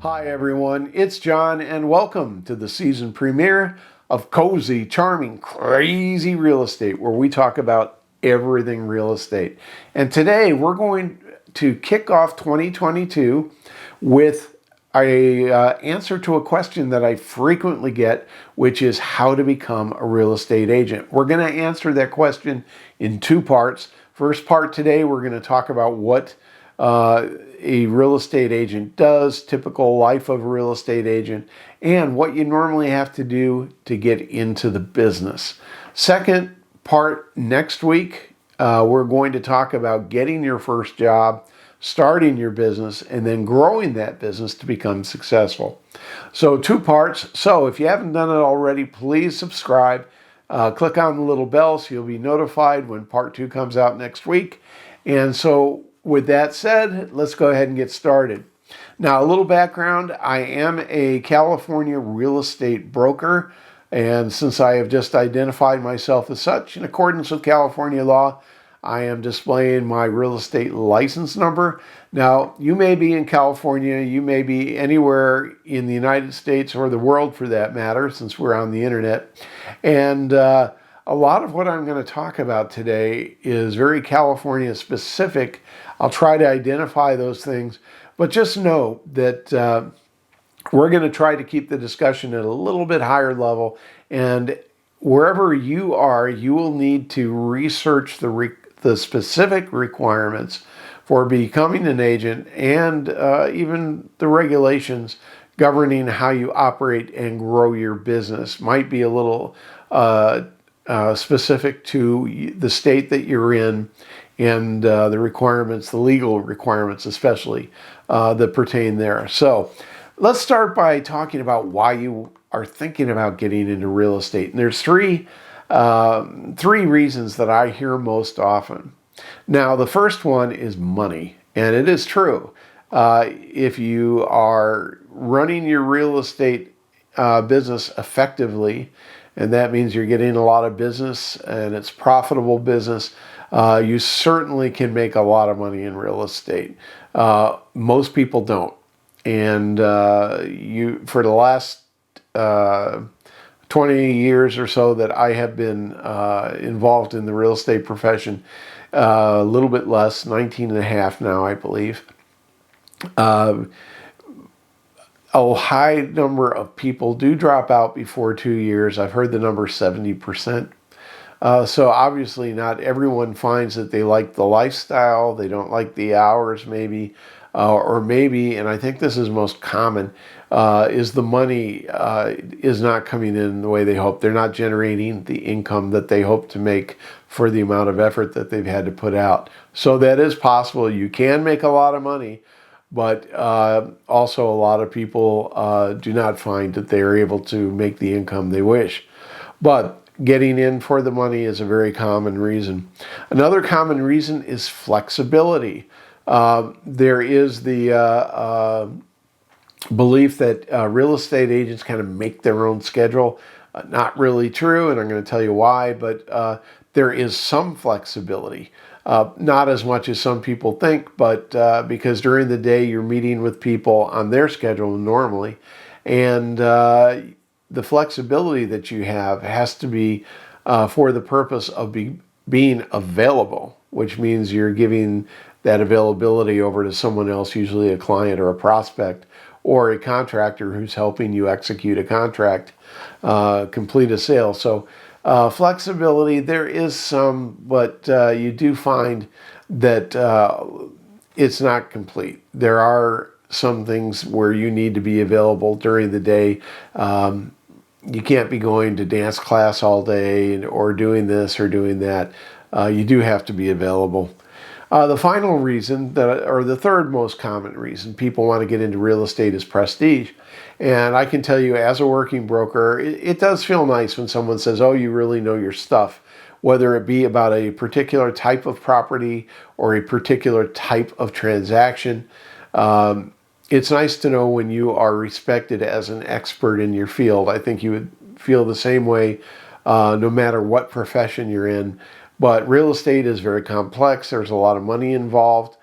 Hi everyone, it's John and welcome to the season premiere of Cozy, Charming, Crazy Real Estate, where we talk about everything real estate. And today we're going to kick off 2022 with a answer to a question that I frequently get, which is how to become a real estate agent. We're going to answer that question in two parts. First part today, we're going to talk about what a real estate agent does, typical life of a real estate agent, and what you normally have to do to get into the business. Second part next week, we're going to talk about getting your first job, starting your business, and then growing that business to become successful. So two parts. So if you haven't done it already, please subscribe. Click on the little bell so you'll be notified when part two comes out next week. And so with that said, let's go ahead and get started. Now, a little background. I am a California real estate broker, and since I have just identified myself as such, in accordance with California law, I am displaying my real estate license number. Now, you may be in California, you may be anywhere in the United States or the world for that matter, since we're on the internet. And a lot of what I'm going to talk about today is very California specific. I'll try to identify those things, but just know that we're going to try to keep the discussion at a little bit higher level. And wherever you are, you will need to research the specific requirements for becoming an agent and even the regulations governing how you operate and grow your business. Might be a little specific to the state that you're in and the requirements, the legal requirements especially, that pertain there. So let's start by talking about why you are thinking about getting into real estate. And there's three reasons that I hear most often. Now, the first one is money, and it is true. If you are running your real estate business effectively, and that means you're getting a lot of business and it's profitable business, you certainly can make a lot of money in real estate. Most people don't. And for the last 20 years or so that I have been involved in the real estate profession, a little bit less, 19 and a half now, I believe. A high number of people do drop out before 2 years. I've heard the number 70%. So obviously not everyone finds that they like the lifestyle. They don't like the hours maybe, or maybe, and I think this is most common, is the money is not coming in the way they hope. They're not generating the income that they hope to make for the amount of effort that they've had to put out. So that is possible. You can make a lot of money, but also a lot of people do not find that they are able to make the income they wish. But getting in for the money is a very common reason. Another common reason is flexibility. There is the belief that real estate agents kind of make their own schedule. Not really true, and I'm going to tell you why, but there is some flexibility. Not as much as some people think, but because during the day you're meeting with people on their schedule normally, and the flexibility that you have has to be for the purpose of being available, which means you're giving that availability over to someone else, usually a client or a prospect or a contractor who's helping you execute a contract, complete a sale. So flexibility, there is some, but you do find that it's not complete. There are some things where you need to be available during the day. You can't be going to dance class all day or doing this or doing that. You do have to be available. The final reason, or the third most common reason people want to get into real estate is prestige. And I can tell you, as a working broker, it does feel nice when someone says, oh, you really know your stuff, whether it be about a particular type of property or a particular type of transaction. It's nice to know when you are respected as an expert in your field. I think you would feel the same way no matter what profession you're in. But real estate is very complex. There's a lot of money involved.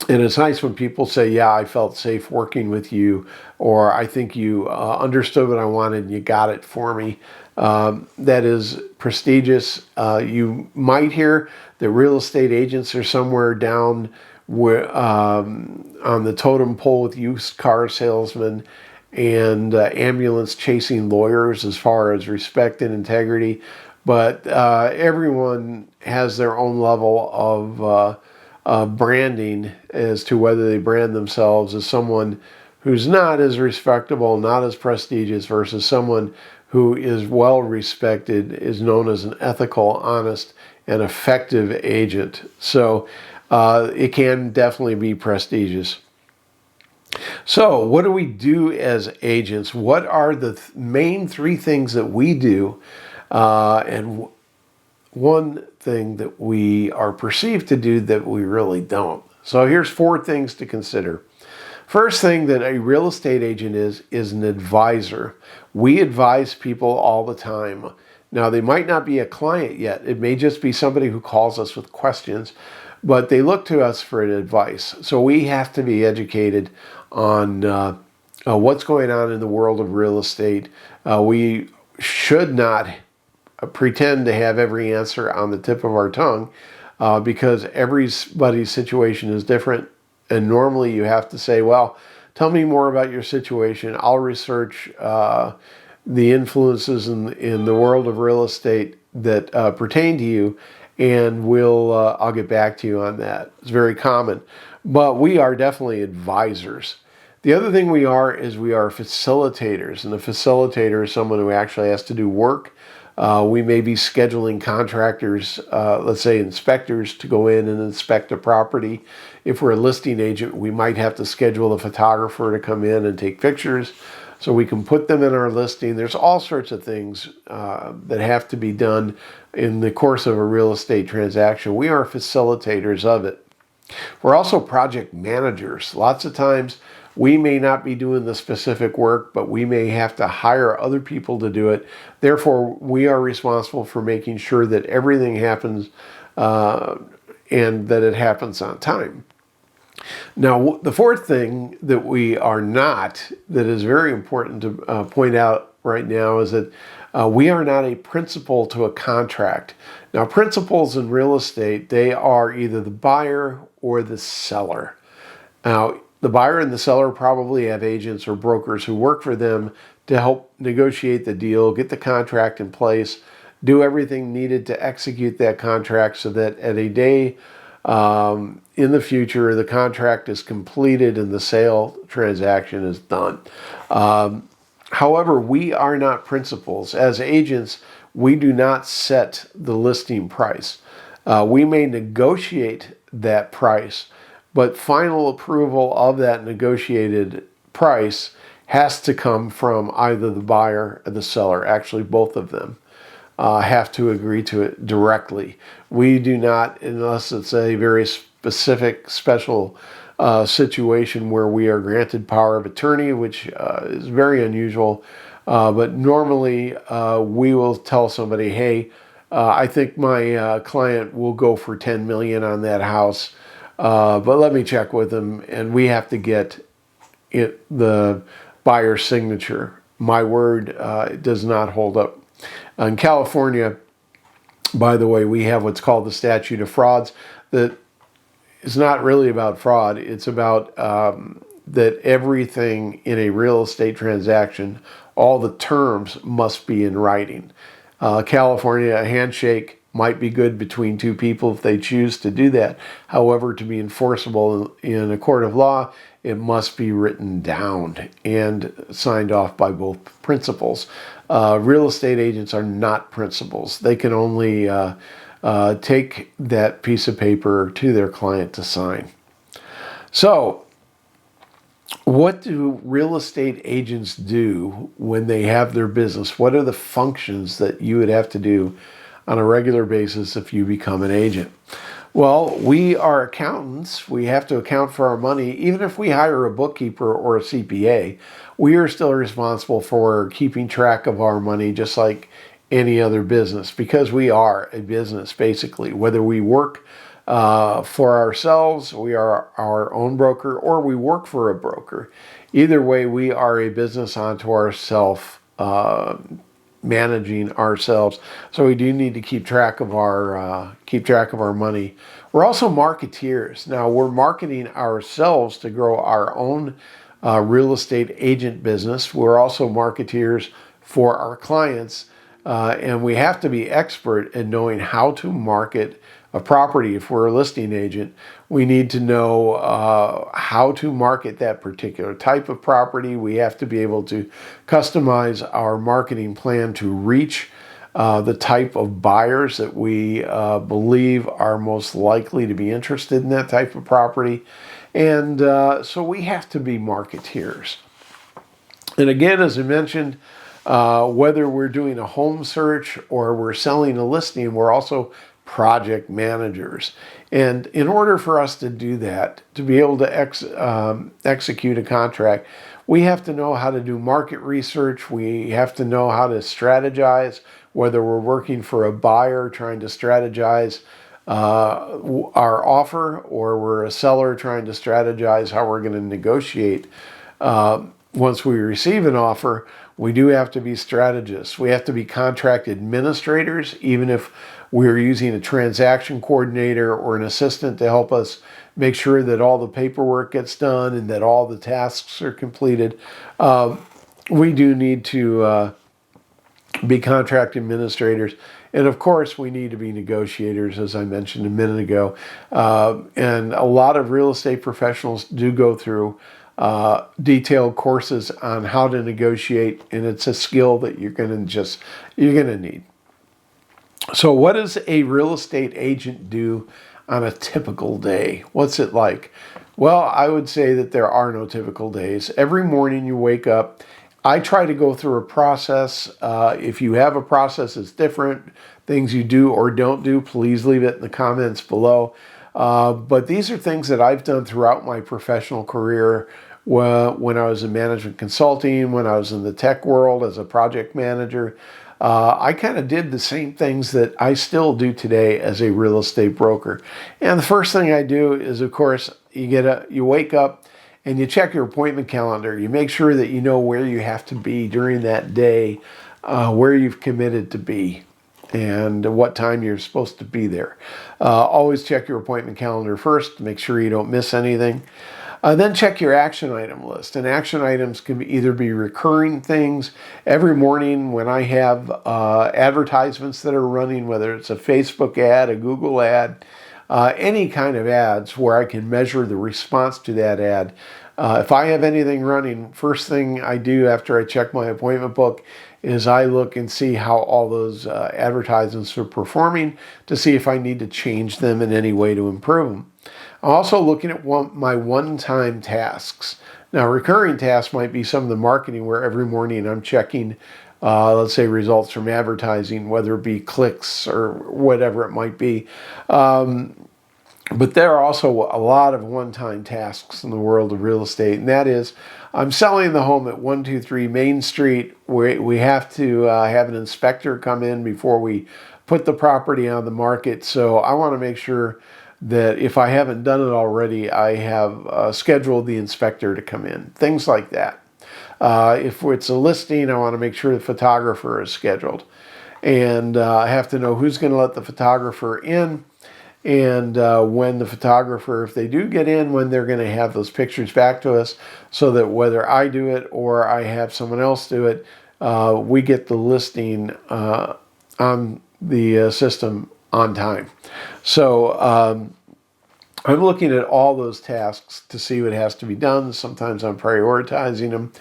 And it's nice when people say, yeah, I felt safe working with you, or I think you understood what I wanted and you got it for me. That is prestigious. You might hear that real estate agents are somewhere down on the totem pole with used car salesmen and ambulance chasing lawyers as far as respect and integrity. But everyone has their own level of branding as to whether they brand themselves as someone who's not as respectable, not as prestigious, versus someone who is well respected, is known as an ethical, honest, and effective agent. So it can definitely be prestigious. So what do we do as agents? What are the main three things that we do? And one thing that we are perceived to do that we really don't. So here's 4 things to consider. First thing that a real estate agent is an advisor. We advise people all the time. Now, they might not be a client yet. It may just be somebody who calls us with questions, but they look to us for advice. So we have to be educated on what's going on in the world of real estate. We should not pretend to have every answer on the tip of our tongue because everybody's situation is different. And normally you have to say, well, tell me more about your situation. I'll research the influences in the world of real estate that pertain to you, and I'll get back to you on that. It's very common. But we are definitely advisors. The other thing we are facilitators. And a facilitator is someone who actually has to do work. We may be scheduling contractors, let's say inspectors, to go in and inspect a property. If we're a listing agent, we might have to schedule a photographer to come in and take pictures so we can put them in our listing. There's all sorts of things that have to be done in the course of a real estate transaction. We are facilitators of it. We're also project managers. Lots of times we may not be doing the specific work, but we may have to hire other people to do it. Therefore, we are responsible for making sure that everything happens and that it happens on time. Now, the fourth thing that we are not, that is very important to point out right now, is that we are not a principal to a contract. Now, principals in real estate, they are either the buyer or the seller. Now, the buyer and the seller probably have agents or brokers who work for them to help negotiate the deal, get the contract in place, do everything needed to execute that contract so that at a day in the future, the contract is completed and the sale transaction is done. However, we are not principals. As agents, we do not set the listing price. We may negotiate that price, but final approval of that negotiated price has to come from either the buyer or the seller. Actually, both of them have to agree to it directly. We do not, unless it's a very specific, special situation where we are granted power of attorney, which is very unusual. But normally we will tell somebody, hey, I think my client will go for $10 million on that house, but let me check with them, and we have to get the buyer's signature. My word does not hold up. In California, by the way, we have what's called the statute of frauds. That is not really about fraud. It's about that everything in a real estate transaction, all the terms must be in writing. California, a handshake might be good between two people if they choose to do that. However, to be enforceable in a court of law, it must be written down and signed off by both principals. Real estate agents are not principals. They can only take that piece of paper to their client to sign. So, what do real estate agents do when they have their business? What are the functions that you would have to do on a regular basis if you become an agent? Well, we are accountants. We have to account for our money. Even if we hire a bookkeeper or a CPA, we are still responsible for keeping track of our money just like any other business, because we are a business, basically. Whether we work For ourselves, we are our own broker, or we work for a broker. Either way, we are a business unto ourselves, managing ourselves. So we do need to keep track of our money. We're also marketeers. Now we're marketing ourselves to grow our own real estate agent business. We're also marketeers for our clients, and we have to be expert in knowing how to market a property. If we're a listing agent, we need to know how to market that particular type of property. We have to be able to customize our marketing plan to reach the type of buyers that we believe are most likely to be interested in that type of property. And so we have to be marketeers. And again, as I mentioned, whether we're doing a home search or we're selling a listing, we're also project managers. And in order for us to do that, to be able to execute a contract, we have to know how to do market research. We have to know how to strategize, whether we're working for a buyer trying to strategize our offer, or we're a seller trying to strategize how we're going to negotiate. Once we receive an offer, we do have to be strategists. We have to be contract administrators, even if we're using a transaction coordinator or an assistant to help us make sure that all the paperwork gets done and that all the tasks are completed. We do need to be contract administrators. And of course, we need to be negotiators, as I mentioned a minute ago. And a lot of real estate professionals do go through detailed courses on how to negotiate, and it's a skill that you're going to need. So what does a real estate agent do on a typical day? What's it like? Well, I would say that there are no typical days. Every morning you wake up, I try to go through a process. If you have a process that's different, things you do or don't do, please leave it in the comments below. But these are things that I've done throughout my professional career. When I was in management consulting, when I was in the tech world as a project manager, I kind of did the same things that I still do today as a real estate broker. And the first thing I do is, of course, you wake up and you check your appointment calendar. You make sure that you know where you have to be during that day, where you've committed to be, and what time you're supposed to be there. Always check your appointment calendar first to make sure you don't miss anything. Then check your action item list. And action items can either be recurring things. Every morning when I have advertisements that are running, whether it's a Facebook ad, a Google ad, any kind of ads where I can measure the response to that ad. If I have anything running, first thing I do after I check my appointment book is I look and see how all those advertisements are performing to see if I need to change them in any way to improve them. I'm also looking at my one-time tasks. Now, recurring tasks might be some of the marketing where every morning I'm checking, let's say, results from advertising, whether it be clicks or whatever it might be. But there are also a lot of one-time tasks in the world of real estate, and that is, I'm selling the home at 123 Main Street. We have to have an inspector come in before we put the property on the market. So I want to make sure that if I haven't done it already, I have scheduled the inspector to come in. Things like that. If it's a listing, I want to make sure the photographer is scheduled. And I have to know who's going to let the photographer in, and when the photographer, if they do get in, when they're going to have those pictures back to us, so that whether I do it or I have someone else do it, we get the listing on the system on time. So I'm looking at all those tasks to see what has to be done. Sometimes I'm prioritizing them.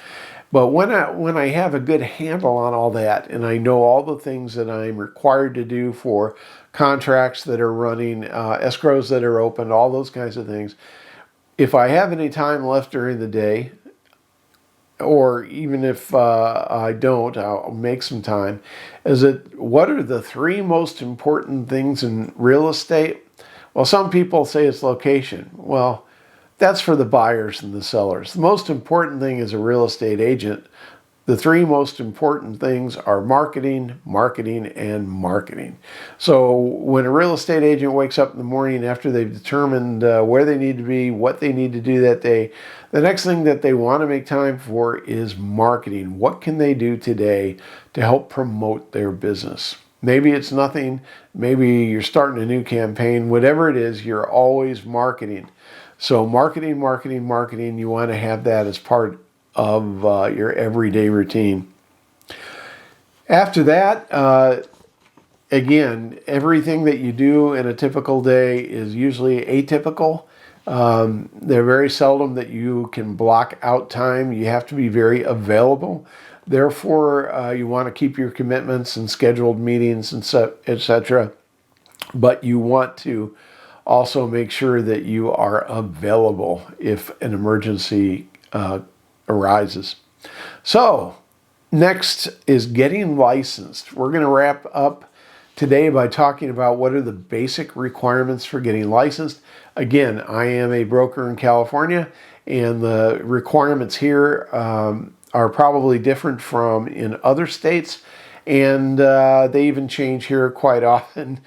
But when I have a good handle on all that, and I know all the things that I'm required to do for contracts that are running, escrows that are open, all those kinds of things, if I have any time left during the day, or even if I don't, I'll make some time, is that what are the three most important things in real estate? Well, some people say it's location. Well, that's for the buyers and the sellers. The most important thing as a real estate agent The three most important things are marketing, marketing, and marketing. So when a real estate agent wakes up in the morning after they've determined where they need to be, what they need to do that day, the next thing that they want to make time for is marketing. What can they do today to help promote their business? Maybe it's nothing. Maybe you're starting a new campaign. Whatever it is, you're always marketing. So marketing, marketing, marketing, you want to have that as part of your everyday routine. After that, again, everything that you do in a typical day is usually atypical. They're very seldom that you can block out time. You have to be very available. Therefore, you want to keep your commitments and scheduled meetings and etc. But you want to also make sure that you are available if an emergency arises. So next is getting licensed. We're going to wrap up today by talking about what are the basic requirements for getting licensed. Again, I am a broker in California, and the requirements here are probably different from in other states, and they even change here quite often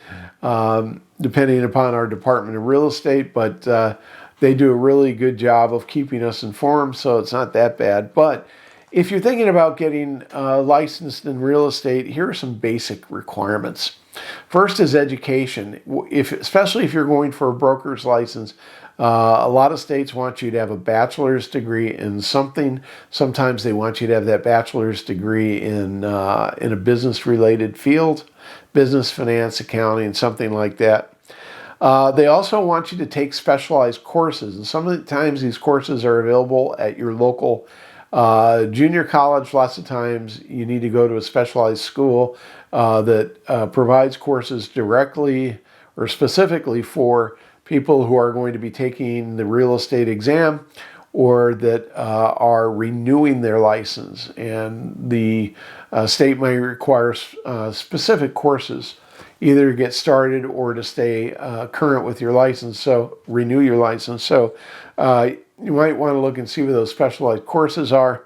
depending upon our Department of Real Estate, but they do a really good job of keeping us informed, so it's not that bad. But if you're thinking about getting licensed in real estate, here are some basic requirements. First is education. Especially if you're going for a broker's license, a lot of states want you to have a bachelor's degree in something. Sometimes they want you to have that bachelor's degree in a business-related field, business, finance, accounting, something like that. They also want you to take specialized courses, and sometimes these courses are available at your local junior college. Lots of times you need to go to a specialized school that provides courses directly or specifically for people who are going to be taking the real estate exam or that are renewing their license. And the state may require specific courses either to get started or to stay current with your license, so renew your license. So you might want to look and see what those specialized courses are.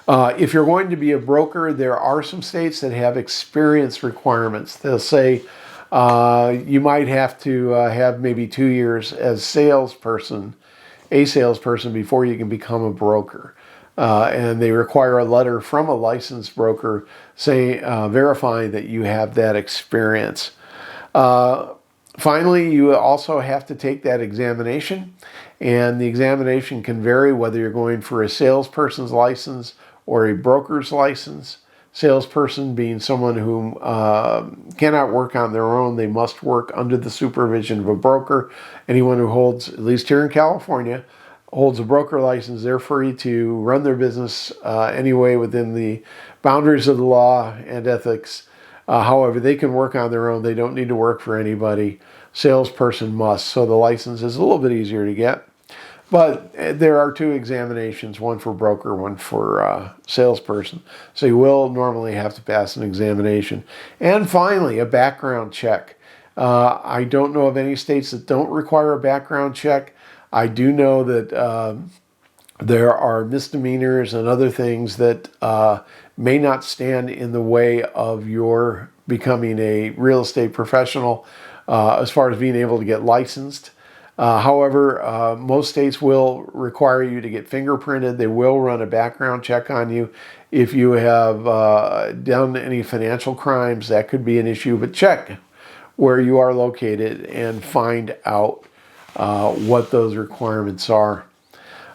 If you're going to be a broker, there are some states that have experience requirements. They'll say you might have to have maybe 2 years as a salesperson before you can become a broker. And they require a letter from a licensed broker verifying that you have that experience. Finally, you also have to take that examination, and the examination can vary whether you're going for a salesperson's license or a broker's license. Salesperson being someone who cannot work on their own. They must work under the supervision of a broker. Anyone who holds, at least here in California, holds a broker license, they're free to run their business anyway within the boundaries of the law and ethics. However, they can work on their own. They don't need to work for anybody. Salesperson must. So the license is a little bit easier to get. But there are 2 examinations, one for broker, one for salesperson. So you will normally have to pass an examination. And finally, a background check. I don't know of any states that don't require a background check. I do know that there are misdemeanors and other things that may not stand in the way of your becoming a real estate professional as far as being able to get licensed. However, most states will require you to get fingerprinted. They will run a background check on you. If you have done any financial crimes, that could be an issue, but check where you are located and find out what those requirements are.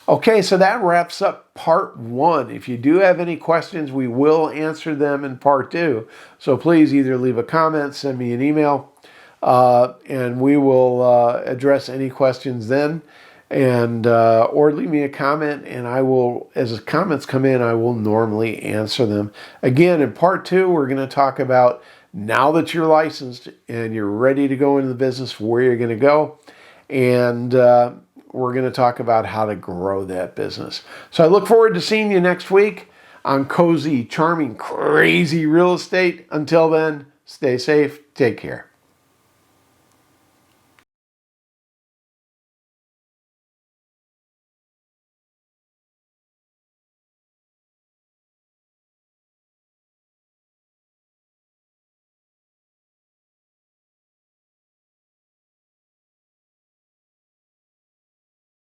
Okay, so that wraps up part 1. If you do have any questions, we will answer them in part 2. So please either leave a comment, send me an email, and we will address any questions then, and or leave me a comment, and I will, as the comments come in, I will normally answer them. Again, in part 2, we're going to talk about now that you're licensed and you're ready to go into the business, where you're going to go, and we're going to talk about how to grow that business. So I look forward to seeing you next week on Cozy, Charming, Crazy Real Estate. Until then, stay safe. Take care.